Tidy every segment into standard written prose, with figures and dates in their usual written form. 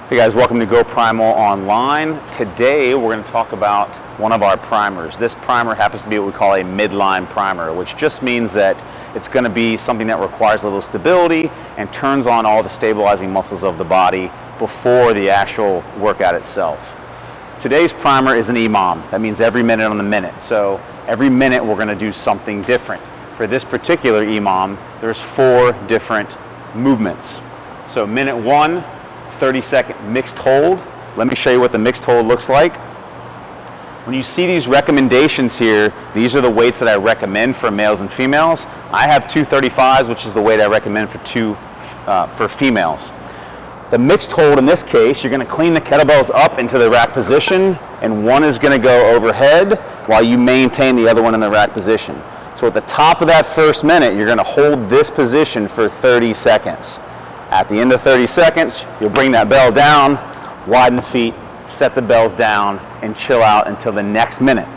Hey guys, welcome to Go Primal Online. Today we're going to talk about one of our primers. This primer happens to be what we call a midline primer, which just means that it's going to be something that requires a little stability and turns on all the stabilizing muscles of the body before the actual workout itself. Today's primer is an EMOM. That means every minute on the minute. So every minute we're going to do something different. For this particular EMOM, there's 4 different movements. So minute 1, 30-second mixed hold. Let me show you what the mixed hold looks like. When you see these recommendations here, these are the weights that I recommend for males and females. I have 235s, which is the weight I recommend for females. The mixed hold in this case, you're going to clean the kettlebells up into the rack position, and one is going to go overhead while you maintain the other one in the rack position. So at the top of that first minute, you're going to hold this position for 30 seconds. At the end of 30 seconds, you'll bring that bell down, widen the feet, set the bells down, and chill out until the next minute.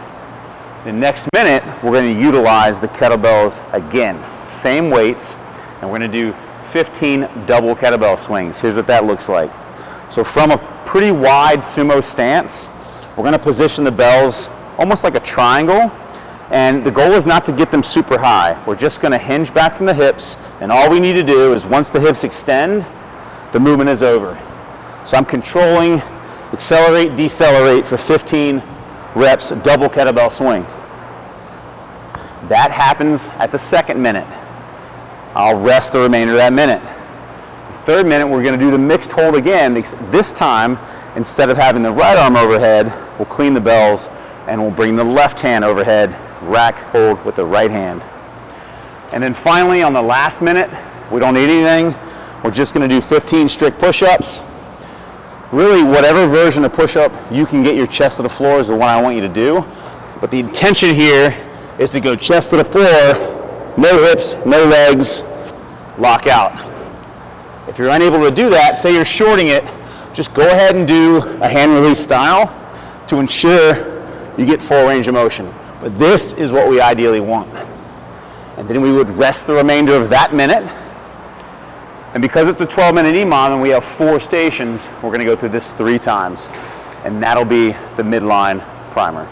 The next minute, we're going to utilize the kettlebells again. Same weights, and we're going to do 15 double kettlebell swings. Here's what that looks like. So from a pretty wide sumo stance, we're going to position the bells almost like a triangle. And the goal is not to get them super high. We're just going to hinge back from the hips, and all we need to do is once the hips extend, the movement is over. So I'm controlling accelerate, decelerate for 15 reps, double kettlebell swing. That happens at the second minute. I'll rest the remainder of that minute. The third minute, we're going to do the mixed hold again. This time, instead of having the right arm overhead, we'll clean the bells and we'll bring the left hand overhead, rack hold with the right hand. And then finally, on the last minute, we don't need anything. We're just going to do 15 strict push-ups. Really, whatever version of push-up you can get your chest to the floor is the one I want you to do. But the intention here is to go chest to the floor, no hips, no legs, lock out. If you're unable to do that, say you're shorting it, just go ahead and do a hand release style to ensure you get full range of motion. But this is what we ideally want. And then we would rest the remainder of that minute. And because it's a 12-minute EMOM and we have 4 stations, we're going to go through this 3 times. And that'll be the midline primer.